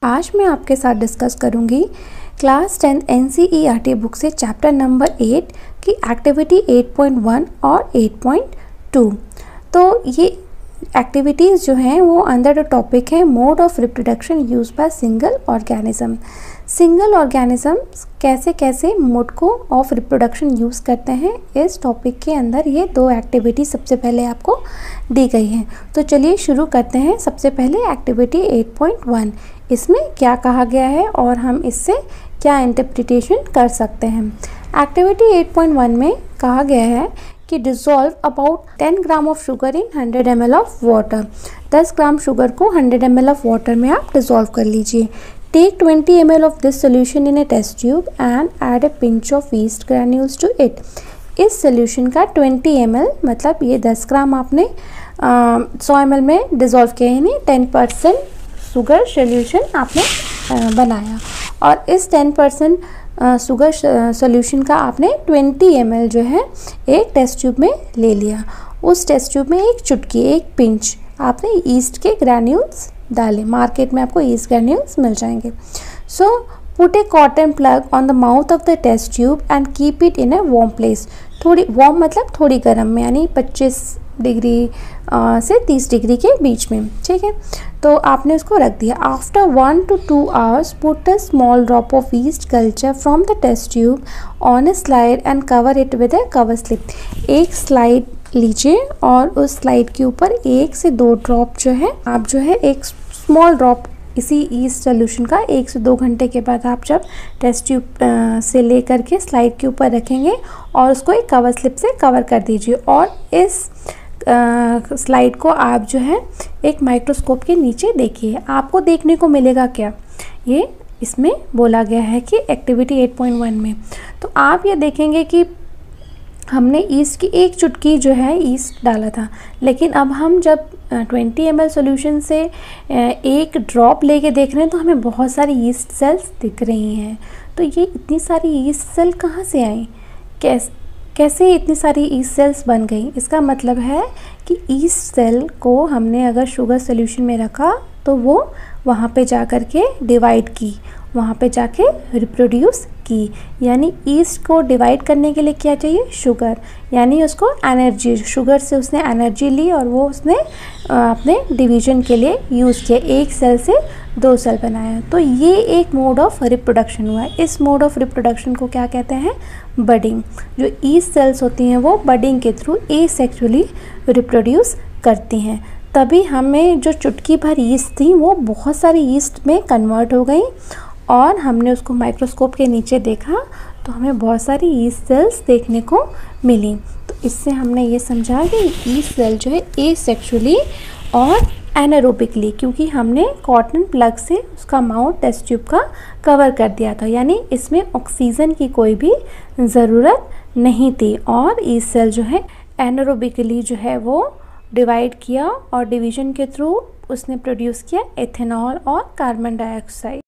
आज मैं आपके साथ डिस्कस करूंगी क्लास 10 NCERT बुक से चैप्टर नंबर 8 की एक्टिविटी 8.1 और 8.2। तो ये एक्टिविटीज़ जो हैं वो अंडर द टॉपिक है mode of reproduction use by single organism. Single organisms कैसे कैसे मोड को ऑफ रिप्रोडक्शन यूज़ करते हैं, इस टॉपिक के अंदर ये दो एक्टिविटी सबसे पहले आपको दी गई हैं। तो चलिए शुरू करते हैं। सबसे पहले एक्टिविटी 8.1, इसमें क्या कहा गया है और हम इससे क्या इंटरप्रिटेशन कर सकते हैं। एक्टिविटी 8.1 में कहा गया है कि dissolve about 10 gram of sugar in 100 ml of water. 10 gram sugar को 100 ml ऑफ वाटर में आप डिज़ोल्व कर लीजिए। Take 20 ml of this solution in a test tube and add a pinch of yeast granules to it. इस solution का 20 ml मतलब ये 10 ग्राम आपने 100 ml में डिज़ोल्व किया, यानी 10% शुगर सोल्यूशन आपने बनाया और इस 10% शुगर सोल्यूशन का आपने 20 ml जो है एक टेस्ट ट्यूब में ले लिया। उस टेस्ट ट्यूब में एक चुटकी, एक पिंच आपने ईस्ट के ग्रैन्यूल्स डाले। मार्केट में आपको ईस्ट ग्रैन्यूल्स मिल जाएंगे। So put a cotton plug on the mouth of the test tube and keep it in a warm place. थोड़ी वार्म मतलब थोड़ी गर्म में, यानी 25 डिग्री से 30 डिग्री के बीच में, ठीक है। तो आपने उसको रख दिया। After 1 to 2 hours put a small drop of yeast culture from the test tube on a slide and cover it with a cover slip. एक स्लाइड लीजिए और उस स्लाइड के ऊपर 1 से 2 ड्रॉप जो है आप जो है एक स्मॉल ड्रॉप इसी ईस्ट सोल्यूशन का 1 से 2 घंटे के बाद आप जब टेस्ट ट्यूब से ले करके स्लाइड के ऊपर रखेंगे और उसको एक कवर स्लिप से कवर कर दीजिए। और इस स्लाइड को आप जो है एक माइक्रोस्कोप के नीचे देखिए। आपको देखने को मिलेगा क्या, ये इसमें बोला गया है कि एक्टिविटी 8.1 में। तो आप ये देखेंगे कि हमने ईस्ट की एक चुटकी जो है ईस्ट डाला था, लेकिन अब हम जब 20 ml सॉल्यूशन से एक ड्रॉप लेके देख रहे हैं तो हमें बहुत सारी ईस्ट सेल्स दिख रही हैं। तो ये इतनी सारी ईस्ट सेल कहाँ से आई, कैसे इतनी सारी ईस्ट सेल्स बन गई? इसका मतलब है कि ईस्ट सेल को हमने अगर शुगर सॉल्यूशन में रखा तो वो वहाँ पे जा कर के डिवाइड की, वहाँ पे जाके रिप्रोड्यूस की। यानी ईस्ट को डिवाइड करने के लिए क्या चाहिए? शुगर, यानी उसको एनर्जी, शुगर से उसने एनर्जी ली और वो उसने अपने डिवीजन के लिए यूज़ किया, एक सेल से 2 सेल बनाया। तो ये एक मोड ऑफ रिप्रोडक्शन हुआ है। इस मोड ऑफ रिप्रोडक्शन को क्या कहते हैं? बडिंग। जो ईस्ट सेल्स होती हैं वो बडिंग के थ्रू एसेक्सुअली रिप्रोड्यूस करती हैं। तभी हमें जो चुटकी भर ईस्ट थी वो बहुत सारी ईस्ट में कन्वर्ट हो गई और हमने उसको माइक्रोस्कोप के नीचे देखा तो हमें बहुत सारी ईस्ट सेल्स देखने को मिली। तो इससे हमने ये समझा कि ईस्ट सेल जो है एसेक्सुअली और एनारोबिकली, क्योंकि हमने कॉटन प्लग से उसका माउथ टेस्ट ट्यूब का कवर कर दिया था, यानी इसमें ऑक्सीजन की कोई भी ज़रूरत नहीं थी। और ईस्ट सेल जो है एनारोबिकली जो है वो डिवाइड किया और डिवीजन के थ्रू उसने प्रोड्यूस किया एथेनॉल और कार्बन डाइऑक्साइड।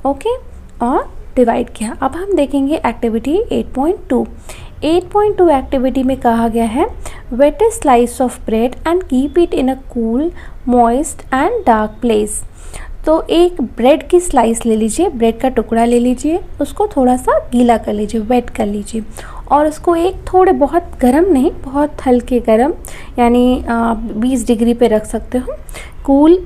ओके, और डिवाइड किया। अब हम देखेंगे एक्टिविटी 8.2। 8.2 एक्टिविटी में कहा गया है wet a slice of bread and keep it in a cool moist and dark place. तो एक ब्रेड की स्लाइस ले लीजिए, ब्रेड का टुकड़ा ले लीजिए, उसको थोड़ा सा गीला कर लीजिए, वेट कर लीजिए, और उसको एक थोड़े बहुत गर्म नहीं, बहुत हल्के गर्म, यानी 20 डिग्री पे रख सकते हो, कूल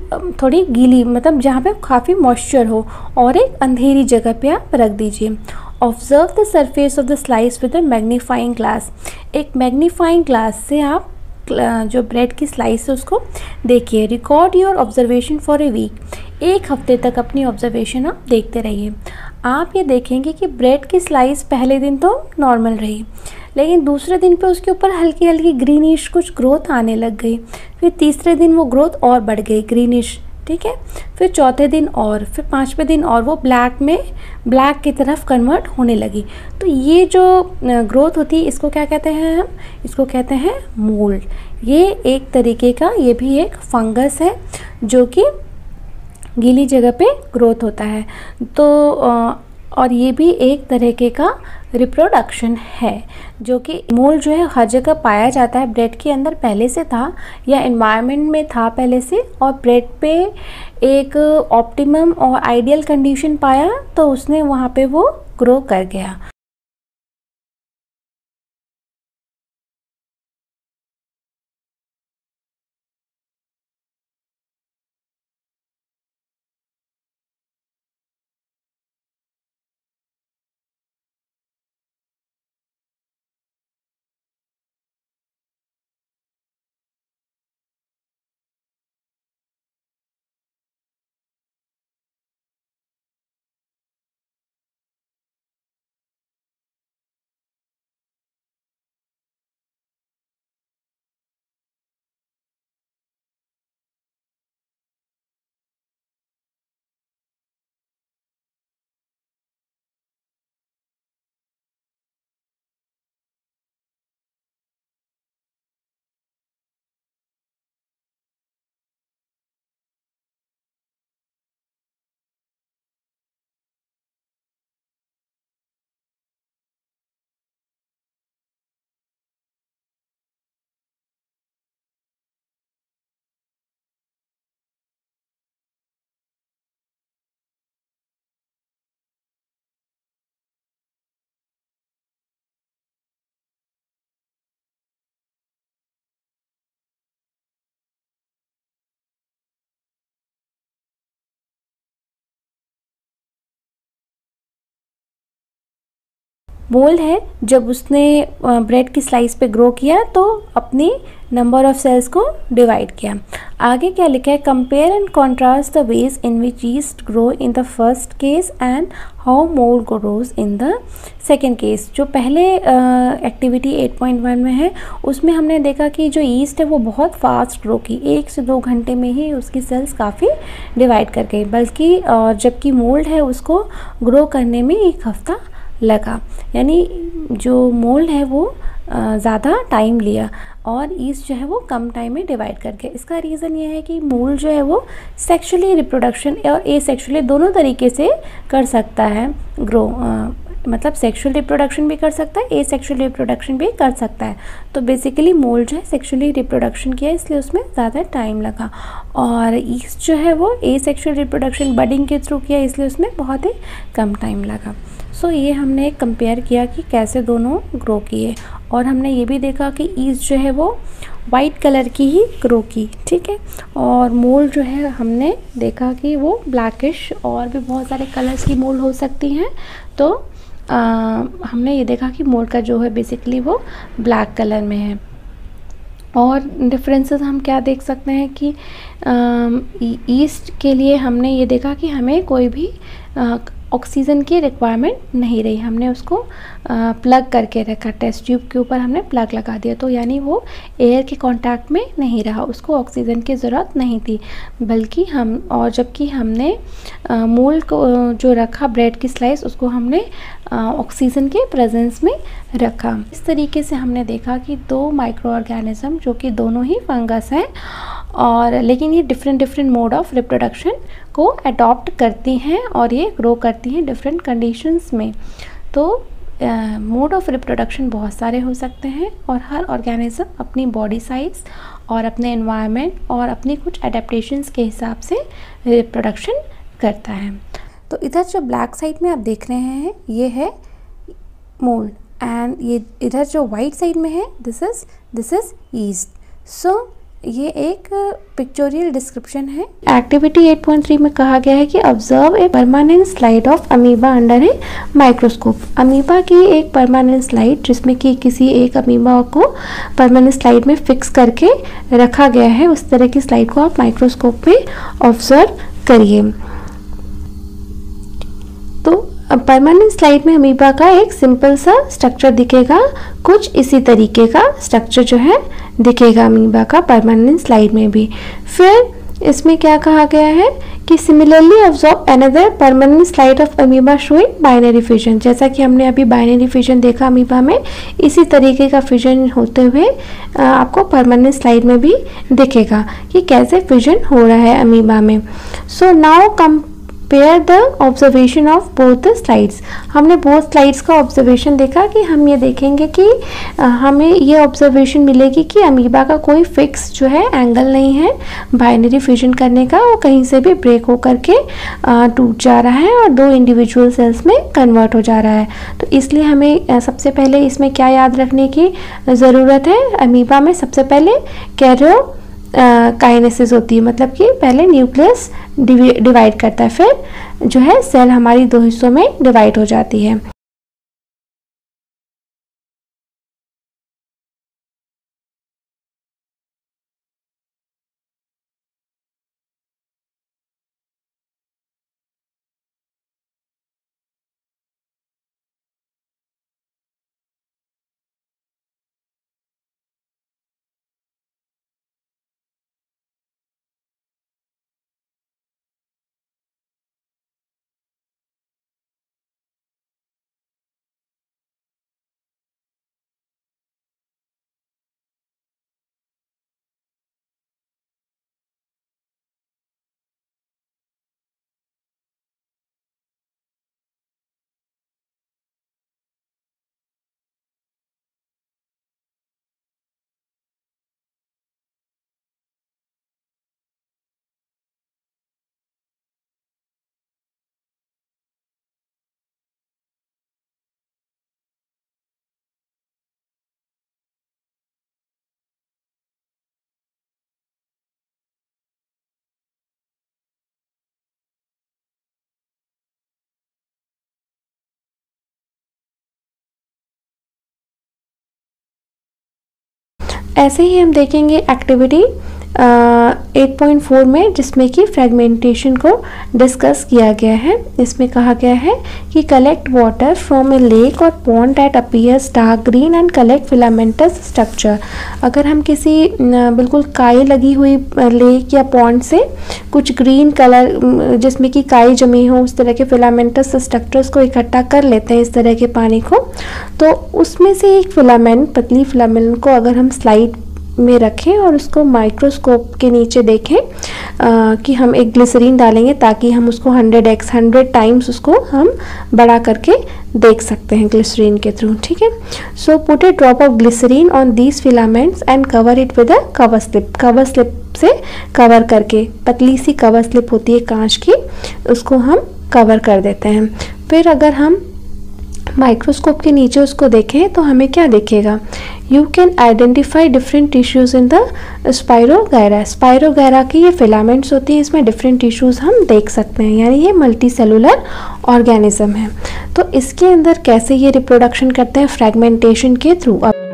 थोड़ी गीली, मतलब जहाँ पे काफ़ी मॉइस्चर हो, और एक अंधेरी जगह पे आप रख दीजिए। Observe the surface of the slice with a magnifying glass. एक मैग्नीफाइंग ग्लास से आप जो ब्रेड की स्लाइस है उसको देखिए। Record your observation for a week. एक हफ्ते तक अपनी ऑब्जर्वेशन आप देखते रहिए। आप ये देखेंगे कि ब्रेड की स्लाइस पहले दिन तो नॉर्मल रही, लेकिन दूसरे दिन पे उसके ऊपर हल्की हल्की ग्रीनिश कुछ ग्रोथ आने लग गई, फिर तीसरे दिन वो ग्रोथ और बढ़ गई ग्रीनिश, ठीक है, फिर चौथे दिन और, फिर पाँचवें दिन और वो ब्लैक की तरफ कन्वर्ट होने लगी। तो ये जो ग्रोथ होती है इसको क्या कहते हैं हम? इसको कहते हैं मोल्ड। ये एक तरीके का, ये भी एक फंगस है जो कि गीली जगह पे ग्रोथ होता है। तो और ये भी एक तरीके का रिप्रोडक्शन है, जो कि मोल्ड जो है हर जगह पाया जाता है। ब्रेड के अंदर पहले से था या एनवायरनमेंट में था पहले से, और ब्रेड पे एक ऑप्टिमम और आइडियल कंडीशन पाया तो उसने वहाँ पे वो ग्रो कर गया। मोल्ड है, जब उसने ब्रेड की स्लाइस पे ग्रो किया तो अपनी नंबर ऑफ सेल्स को डिवाइड किया। आगे क्या लिखा है? Compare and contrast the ways in which yeast grow in the first case and how mould grows in the second case. जो पहले एक्टिविटी 8.1 में है उसमें हमने देखा कि जो यीस्ट है वो बहुत फास्ट ग्रो की, 1 से 2 घंटे में ही उसकी सेल्स काफ़ी डिवाइड कर गई, बल्कि जबकि मोल्ड है उसको ग्रो करने में 1 हफ्ता लगा। यानी जो मोल्ड है वो ज़्यादा टाइम लिया और ईस्ट जो है वो कम टाइम में डिवाइड कर गया। इसका रीज़न ये है कि मोल्ड जो है वो सेक्सुअली रिप्रोडक्शन और एसेक्सुअली दोनों तरीके से कर सकता है ग्रो, मतलब सेक्सुअल रिप्रोडक्शन भी कर सकता है, एसेक्सुअल रिप्रोडक्शन भी कर सकता है। तो बेसिकली मोल्ड जो है सेक्सुअली रिप्रोडक्शन किया इसलिए उसमें ज़्यादा टाइम लगा, और ईस्ट जो है वो एसेक्सुअल रिप्रोडक्शन बडिंग के थ्रू किया इसलिए उसमें बहुत ही कम टाइम लगा। सो ये हमने कंपेयर किया कि कैसे दोनों ग्रो किए, और हमने ये भी देखा कि ईस्ट जो है वो वाइट कलर की ही ग्रो की, ठीक है, और मोल्ड जो है हमने देखा कि वो ब्लैकिश और भी बहुत सारे कलर्स की मोल्ड हो सकती हैं। तो हमने ये देखा कि मोल्ड का जो है बेसिकली वो ब्लैक कलर में है। और डिफरेंसेस हम क्या देख सकते हैं कि ईस्ट के लिए हमने ये देखा कि हमें कोई भी ऑक्सीजन की रिक्वायरमेंट नहीं रही, हमने उसको प्लग करके रखा, टेस्ट ट्यूब के ऊपर हमने प्लग लगा दिया, तो यानी वो एयर के कांटेक्ट में नहीं रहा, उसको ऑक्सीजन की ज़रूरत नहीं थी, बल्कि जबकि हमने मोल्ड को जो रखा ब्रेड की स्लाइस उसको हमने ऑक्सीजन के प्रेजेंस में रखा। इस तरीके से हमने देखा कि 2 माइक्रो ऑर्गेनिज्म जो कि दोनों ही फंगस हैं और लेकिन ये डिफरेंट मोड ऑफ रिप्रोडक्शन को अडॉप्ट करती हैं और ये ग्रो करती हैं डिफरेंट कंडीशंस में। तो मोड ऑफ रिप्रोडक्शन बहुत सारे हो सकते हैं और हर ऑर्गेनिज्म अपनी बॉडी साइज और अपने एनवायरनमेंट और अपनी कुछ एडेप्टेशंस के हिसाब से रिप्रोडक्शन करता है। तो इधर जो ब्लैक साइड में आप देख रहे हैं ये है मोल्ड, एंड ये इधर जो वाइट साइड में है दिस इज यीस्ट। सो ये एक पिक्चोरियल डिस्क्रिप्शन है। एक्टिविटी 8.3 में कहा गया है कि observe a permanent slide of amoeba under a microscope. Amoeba की एक परमानेंट स्लाइड जिसमें कि किसी एक अमीबा को परमानेंट स्लाइड में फिक्स करके रखा गया है, उस तरह की स्लाइड को आप माइक्रोस्कोप में ऑब्जर्व करिए। तो परमानेंट स्लाइड में अमीबा का एक सिंपल सा स्ट्रक्चर दिखेगा, कुछ इसी तरीके का स्ट्रक्चर जो है दिखेगा अमीबा का परमानेंट स्लाइड में भी। फिर इसमें क्या कहा गया है कि similarly observe another permanent slide of amoeba showing binary fission. जैसा कि हमने अभी बाइनरी फिजन देखा अमीबा में, इसी तरीके का फिजन होते हुए आपको परमानेंट स्लाइड में भी दिखेगा कि कैसे फिजन हो रहा है अमीबा में। So now compare the observation of both the slides. हमने बोथ स्लाइड्स का ऑब्जर्वेशन देखा कि हम ये देखेंगे कि हमें ये ऑब्जर्वेशन मिलेगी कि अमीबा का कोई फिक्स जो है एंगल नहीं है बाइनरी फ्यूजन करने का, वो कहीं से भी ब्रेक होकर के टूट जा रहा है और दो इंडिविजुअल सेल्स में कन्वर्ट हो जा रहा है। तो इसलिए हमें सबसे पहले इसमें क्या याद रखने की ज़रूरत है, अमीबा में सबसे पहले कैरियो काइनेसिस होती है, मतलब कि पहले न्यूक्लियस डिवाइड करता है, फिर जो है सेल हमारी दो हिस्सों में डिवाइड हो जाती है। ऐसे ही हम देखेंगे एक्टिविटी 8.4 में, जिसमें कि फ्रेगमेंटेशन को डिस्कस किया गया है। इसमें कहा गया है कि collect water from a lake और pond that appears dark green and collect filamentous structure. अगर हम किसी बिल्कुल काई लगी हुई लेक या पॉन्ड से कुछ ग्रीन कलर जिसमें कि काई जमी हो उस तरह के फिलामेंटस स्ट्रक्चर्स को इकट्ठा कर लेते हैं इस तरह के पानी को, तो उसमें से एक फिलामेंट, पतली फिलामेंट को अगर हम स्लाइड में रखें और उसको माइक्रोस्कोप के नीचे देखें कि हम एक ग्लिसरीन डालेंगे ताकि हम उसको 100 टाइम्स उसको हम बड़ा करके देख सकते हैं ग्लिसरीन के थ्रू। ठीक है, so put a drop of glycerine on these filaments and cover it with a cover slip. Cover slip से कवर करके, पतली सी कवर स्लिप होती है कांच की, उसको हम कवर कर देते हैं। फिर अगर हम माइक्रोस्कोप के नीचे उसको देखें तो हमें क्या दिखेगा, you can identify different tissues in the spirogyra. Spirogyra की ये फिलामेंट्स होती हैं, इसमें डिफरेंट टिश्यूज़ हम देख सकते हैं, यानी ये मल्टी सेलुलर ऑर्गेनिज्म है। तो इसके अंदर कैसे ये रिप्रोडक्शन करते हैं, फ्रेगमेंटेशन के थ्रू। अब